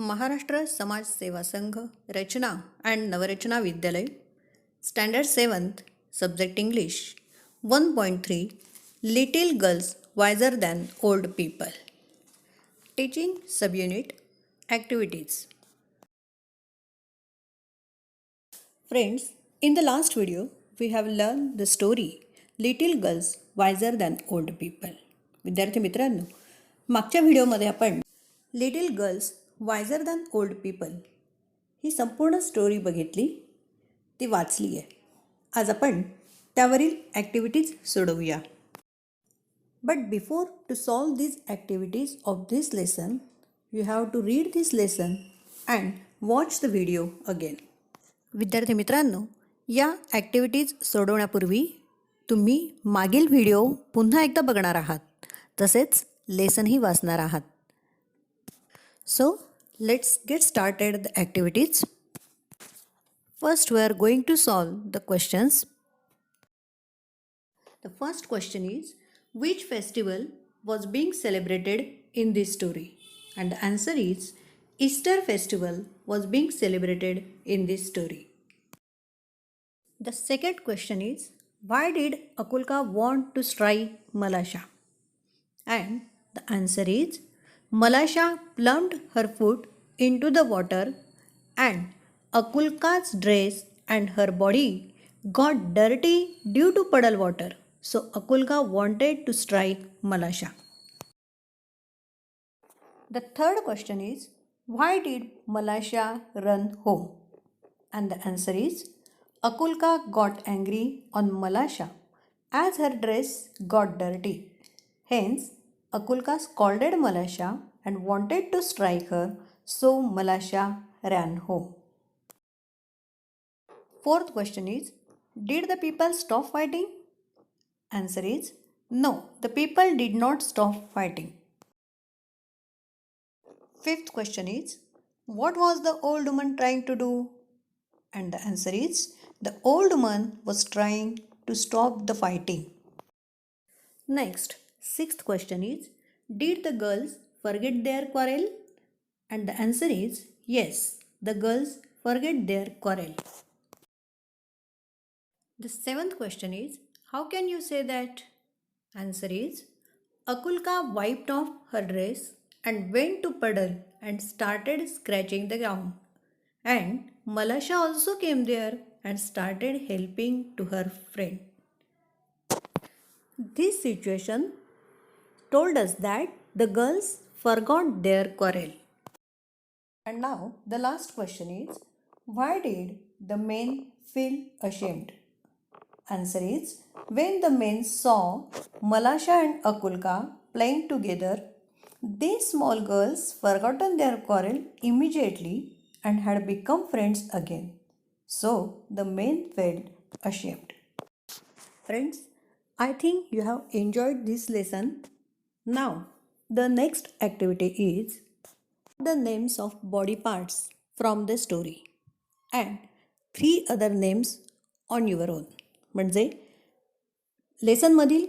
महाराष्ट्र समाज सेवा संघ रचना and Navrachana Vidyalaya standard 7th subject English 1.3 little girls wiser than old people teaching subunit activities. Friends, in the last video we have learned the story little girls wiser than old people. विद्यार्थी मित्रांनो, मागच्या व्हिडिओमध्ये आपण little girls wiser than old people ही संपूर्ण story बघितली, ती वाचली आहे. आज आपण त्यावरील ॲक्टिव्हिटीज सोडवूया. But before to solve these activities of this lesson, you have to read this lesson and watch the video again. विद्यार्थी मित्रांनो, या ॲक्टिव्हिटीज सोडवण्यापूर्वी तुम्ही मागील व्हिडिओ पुन्हा एकदा बघणार आहात, तसेच लेसनही वाचणार आहात. So let's get started the activities. First we are going to solve the questions. The first question is, which festival was being celebrated in this story? And the answer is, Easter festival was being celebrated in this story. The second question is, why did Akulka want to strike Malasha? And the answer is, Malasha plumped her foot into the water and Akulka's dress and her body got dirty due to puddle water. So Akulka wanted to strike Malasha. The third question is, why did Malasha run home? And the answer is, Akulka got angry on Malasha as her dress got dirty. Hence, Akulka scolded Malasha and wanted to strike her, so Malasha ran home. Fourth question is, did the people stop fighting? Answer is, no, the people did not stop fighting. Fifth question is, what was the old woman trying to do? And the answer is, the old woman was trying to stop the fighting. Next, sixth question is, did the girls forget their quarrel? And the answer is, yes, the girls forget their quarrel. The seventh question is, how can you say that? Answer is, Akulka wiped off her dress and went to puddle and started scratching the ground. And Malasha also came there and started helping to her friend. This situation told us that the girls forgot their quarrel. And now the last question is, why did the men feel ashamed? Answer is, when the men saw Malasha and Akulka playing together, these small girls forgotten their quarrel immediately and had become friends again. So the men felt ashamed. Friends, I think you have enjoyed this lesson. Now, the next activity is the names of body parts from the story and 3 other names on your own. म्हणजे लेसनमधील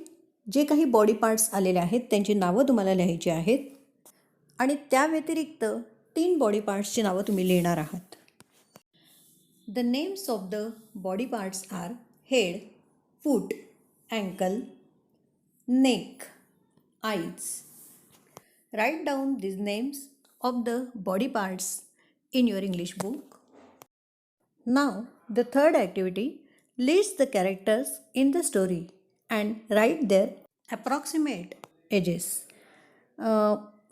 जे काही body parts आलेले आहेत त्यांची नावं तुम्हाला लिहायची आहेत आणि त्या व्यतिरिक्त 3 बॉडी पार्ट्सची नावं तुम्ही लिहिणार आहात. The names of the body parts are head, foot, ankle, neck, eyes. Write down these names of the body parts in your English book. Now, the third activity, list the characters in the story and write their approximate ages.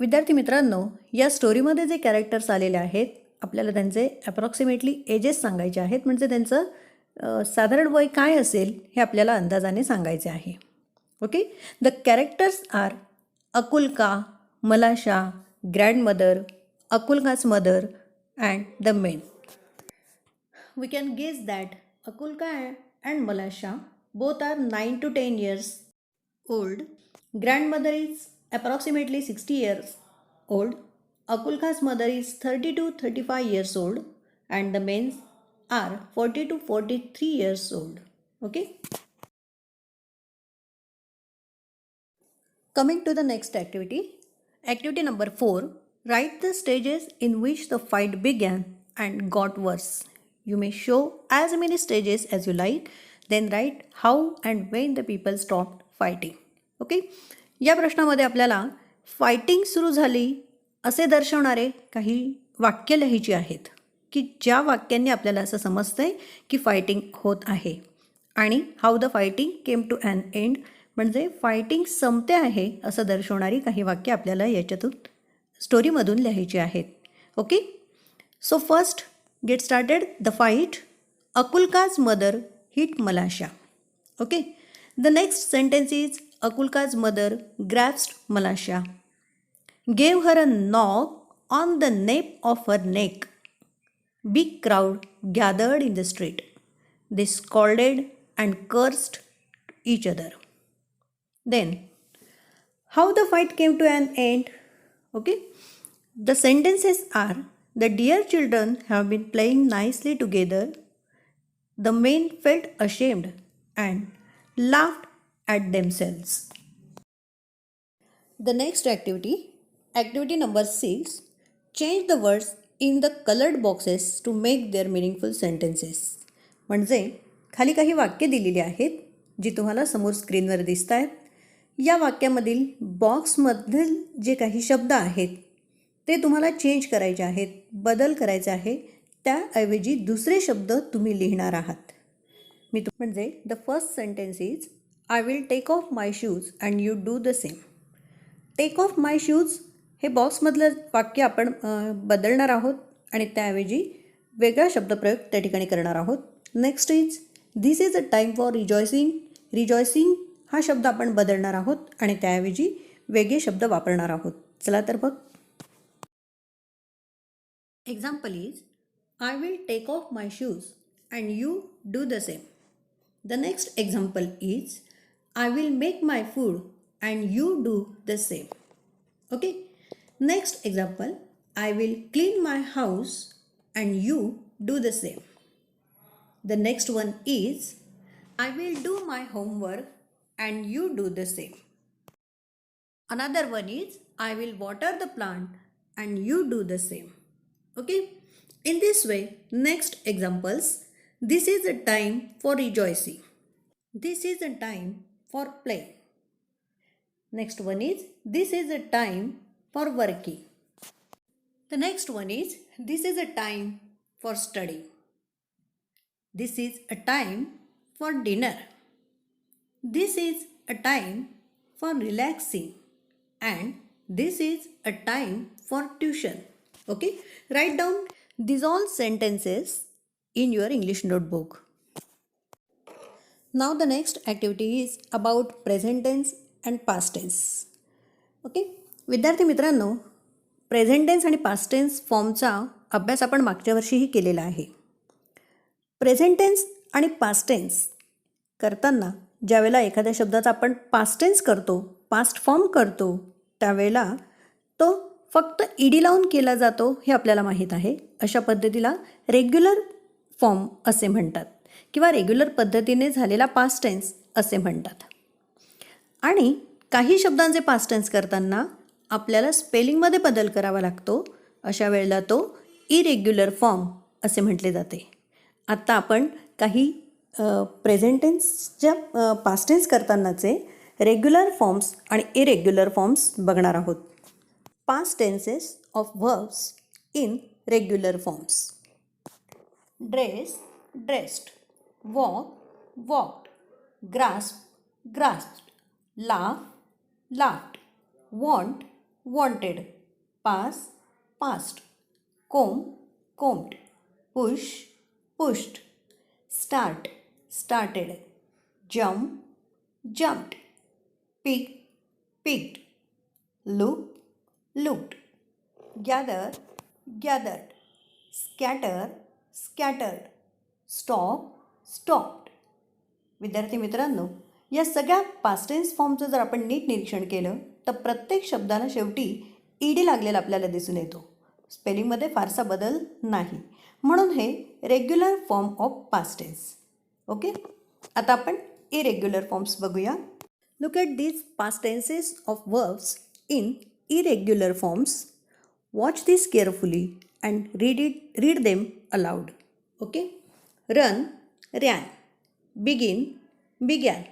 विद्यार्थी मित्रांनो, या स्टोरीमध्ये जे characters आलेले आहेत आपल्याला त्यांचे approximately edges सांगायचे आहेत. म्हणजे त्यांचं साधारण वय काय असेल हे आपल्याला अंदाजाने सांगायचे आहे. Okay, the characters are Akulka, Malasha, grandmother, Akulka's mother and the men. We can guess that Akulka and Malasha both are 9 to 10 years old. Grandmother is approximately 60 years old. Akulka's mother is 30 to 35 years old and the men are 40 to 43 years old. Okay. Coming to the next activity. Activity number 4. Write the stages in which the fight began and got worse. You may show as many stages as you like, then write how and when the people stopped fighting. Okay, या प्रश्नामध्ये आपल्याला fighting सुरू झाली असे दर्शवणारे काही वाक्य लिहायची आहेत की ज्या वाक्यांनी आपल्याला असं समजतंय की फायटिंग होत आहे. आणि how the fighting came to an end म्हणजे फायटिंग संपते आहे असं दर्शवणारी काही वाक्य आपल्याला याच्यातून स्टोरीमधून लिहायची आहेत. Okay, so first get started. The fight. Akulka's mother hit Malasha. Okay, the next sentence is Akulka's mother grasped Malasha, gave her a knock on the nape of her neck. Big crowd gathered in the street. They scolded and cursed each other. Then, how the fight came to an end? Okay, the sentences are: the dear children have been playing nicely together. The men felt ashamed and laughed at themselves. The next activity, activity number 6, change the words in the colored boxes to make their meaningful sentences. म्हणजे खाली काही वाक्य दिलेली आहेत जी तुम्हाला समोर स्क्रीनवर दिसत आहेत. या वाक्यामधील बॉक्समधील जे काही शब्द आहेत ते तुम्हाला चेंज करायचे आहेत, बदल करायचे आहे. त्याऐवजी दुसरे शब्द तुम्ही लिहिणार आहात. म्हणजे the first sentence is I will take off my shoes and you do the same. Take off my shoes हे बॉक्समधलं वाक्य आपण बदलणार आहोत आणि त्याऐवजी वेगळा शब्दप्रयोग त्या ठिकाणी करणार आहोत. Next is this is a time for rejoicing. Rejoicing हा शब्द आपण बदलणार आहोत आणि त्याऐवजी वेगळे शब्द वापरणार आहोत. चला तर बघ. Example is I will take off my shoes and you do the same. The next example is I will make my food and you do the same. Okay, next example, I will clean my house and you do the same. The next one is I will do my homework and you do the same. Another one is I will water the plant and you do the same. Okay, in this way, next examples, this is a time for rejoicing. This is a time for play. Next one is this is a time for working. The next one is this is a time for studying. This is a time for dinner. This is a time for relaxing and this is a time for tuition. Okay, write down these all sentences in your English notebook. Now the next activity is about present tense and past tense. Okay, विद्यार्थी मित्रांनो, present tense आणि past tense फॉर्मचा अभ्यास आपण मागच्या वर्षीही केलेला आहे. Present tense आणि पास्ट टेन्स करताना ज्यावेळेला एखाद्या शब्दाचा आपण पास्ट टेन्स करतो, पास्ट फॉर्म करतो, त्यावेळेला तो फक्त ईडी लावून केला जातो हे आपल्याला माहीत आहे. अशा पद्धतीला रेग्युलर फॉर्म असे म्हणतात किंवा रेग्युलर पद्धतीने झालेला पास्ट टेन्स असे म्हणतात. आणि काही शब्दांचे पास्ट टेन्स करताना आपल्याला स्पेलिंगमध्ये बदल करावा लागतो. अशा वेळेला तो इरेग्युलर फॉर्म असे म्हटले जाते. आत्ता आपण काही प्रेझेंट टेन्सच्या पास्ट टेन्स करतानाचे रेग्युलर फॉर्म्स आणि इरेग्युलर फॉर्म्स बघणार आहोत. Past tenses of verbs in regular forms. Dress, dressed. Walk, walked. Grasp, grasped. Laugh, laughed. Want, wanted. Pass, passed. Comb, combed. Push, pushed. Start, started. Jump, jumped. Pick, picked. Look, looked. Gather, gathered. Scatter, scattered. Stop, stopped. विद्यार्थी मित्रांनो, या सगळ्या past tense फॉर्मचं जर आपण नीट निरीक्षण केलं तर प्रत्येक शब्दाला शेवटी ईडी लागलेला आपल्याला दिसून येतो. स्पेलिंगमध्ये फारसा बदल नाही, म्हणून हे regular form of past tense. Okay, आता आपण इरेग्युलर फॉर्म्स बघूया. Look at these past tenses of verbs in irregular forms. Watch this carefully and read them aloud. Okay? Run, ran. Begin, began.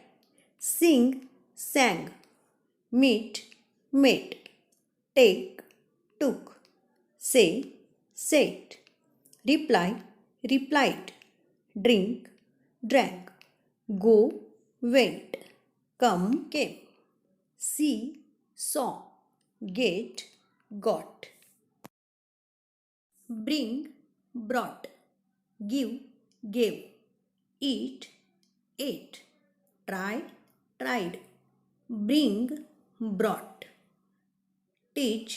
Sing, sang. Meet, met. Take, took. Say, said. Reply, replied. Drink, drank. Go, went. Come, came. See, saw. Get, got. Bring, brought. Give, gave. Eat, ate. Try, tried. Bring, brought. टीच,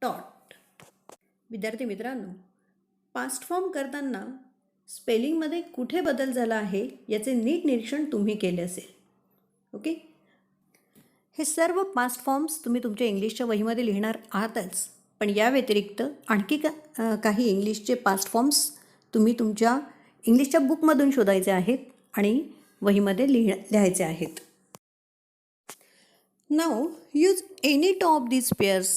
टॉट. विद्यार्थी मित्रांनो, past form करताना स्पेलिंगमध्ये कुठे बदल झाला आहे याचे नीट निरीक्षण तुम्ही केले असेल. ओके, हे सर्व पास्ट फॉर्म्स तुम्ही तुमच्या इंग्लिशच्या वहीमध्ये लिहिणार आहातच, पण या व्यतिरिक्त आणखी काही इंग्लिशचे पास्ट फॉर्म्स तुम्ही तुमच्या इंग्लिशच्या बुकमधून शोधायचे आहेत आणि वहीमध्ये लिहायचे आहेत. Now use any two of these pairs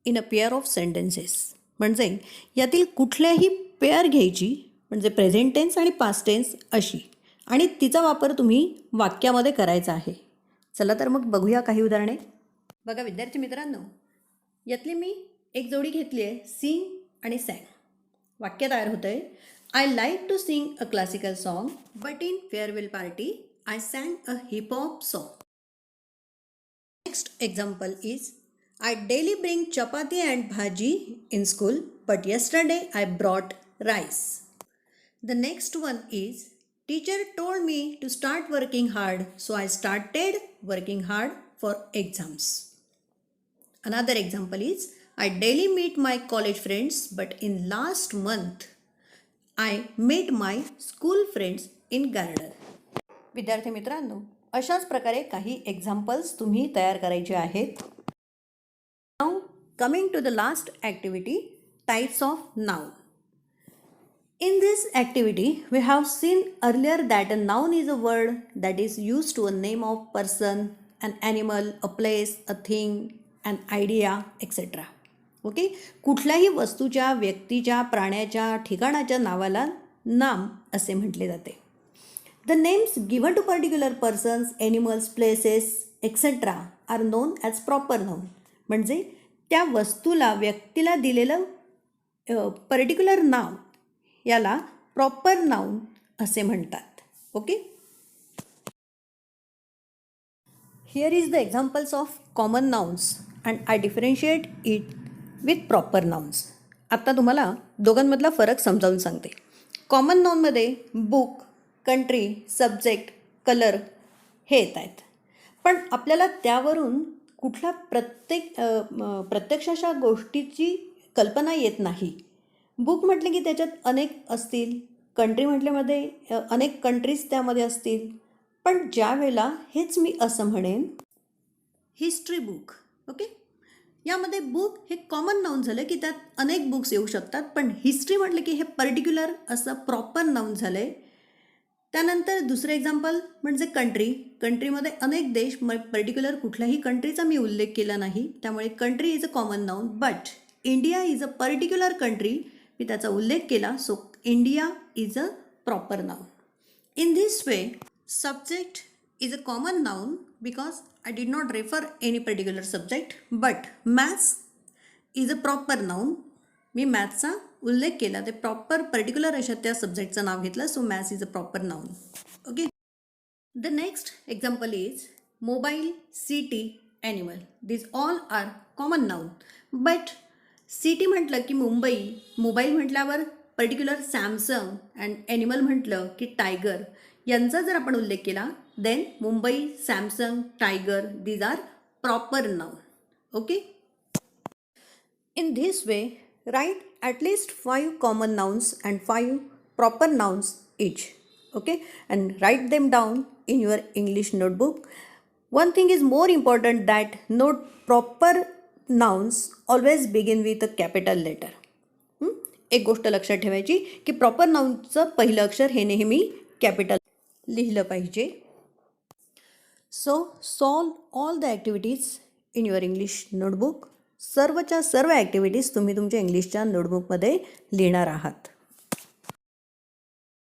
in a pair of sentences. म्हणजे यातील कुठल्याही पेअर घ्यायची, म्हणजे प्रेझेंट टेन्स आणि पास्ट टेन्स अशी, आणि तिचा वापर तुम्ही वाक्यामध्ये करायचा आहे. चला तर मग बघूया काही उदाहरणे. बघा विद्यार्थी मित्रांनो, यातली मी एक जोडी घेतली आहे, सिंग आणि सॅंग. वाक्य तयार होतं आहे, I like to sing a classical song but in farewell party I sang a hip hop song. Next example is, I daily bring chapati and bhaji in school, but yesterday I brought rice. The next one is, teacher told me to start working hard, so I started working hard for exams. Another example is, I daily meet my college friends, but in last month I met my school friends in garden. विद्यार्थी मित्रांनो, अशाच प्रकारे काही examples तुम्ही तयार करायचे आहेत. Now coming to the last activity, types of noun. In this activity, we have seen earlier that a noun is a word that is used to a name of person, an animal, a place, a thing, an idea, etc. Okay, कुठल्याही वस्तूच्या, व्यक्तीच्या, प्राण्याच्या, ठिकाणाच्या नावाला नाम असे म्हटले जाते. The names given to particular persons, animals, places, etc. are known as proper noun. म्हणजे त्या वस्तूला, व्यक्तीला दिलेलं पर्टिक्युलर नाव याला प्रॉपर नाउन असे म्हणतात. Okay, here is the examples of common nouns and I differentiate it with proper nouns. आत्ता तुम्हाला दोघांमधला फरक समजावून सांगते. कॉमन नाउनमध्ये बुक, कंट्री, सब्जेक्ट, कलर हे येत आहेत, पण आपल्याला त्यावरून कुठल्या प्रत्यक्ष अशा गोष्टीची कल्पना येत नाही. बुक म्हटले की त्याच्यात अनेक असतील, कंट्री म्हटल्यामध्ये अनेक कंट्रीज त्यामध्ये असतील, पण ज्या वेळेला हेच मी असं म्हणेन हिस्ट्री बुक. ओके, यामध्ये बुक हे कॉमन नाउन झालं की त्यात अनेक बुक्स येऊ शकतात, पण हिस्ट्री म्हटलं की हे पर्टिक्युलर असं प्रॉपर नाउन झालं आहे. त्यानंतर दुसरं एक्झाम्पल म्हणजे कंट्री. कंट्रीमध्ये अनेक देश, पर्टिक्युलर कुठल्याही कंट्रीचा मी उल्लेख केला नाही, त्यामुळे country is a common noun. But India is a particular country, मी त्याचा उल्लेख केला, so India is a proper noun. In this way subject is a common noun because I did not refer any particular subject. But maths is a proper noun, मी मॅथ्सचा उल्लेख केला, ते proper particular अशा त्या सब्जेक्टचं नाव घेतलं, so maths is a proper noun. Okay, the next example is mobile, city, animal. This all are common noun. But city म्हटलं की मुंबई, मोबाईल म्हटल्यावर पर्टिक्युलर सॅमसंग, अँड ॲनिमल म्हटलं की टायगर, यांचा जर आपण उल्लेख केला then Mumbai, Samsung, tiger, these are proper noun. Okay, in this way write at least 5 common nouns and 5 proper nouns each. Okay, and write them down in your English notebook. One thing is more important, that note proper nouns always begin with a capital letter. एक गोष्ट लक्षात ठेवायची की proper नाउनचं पहिलं अक्षर हे नेहमी capital लिहिलं पाहिजे. So solve all the activities in your English notebook सर्वच्या सर्व ॲक्टिव्हिटीज तुम्ही तुमच्या इंग्लिशच्या नोटबुकमध्ये लिहिणार आहात.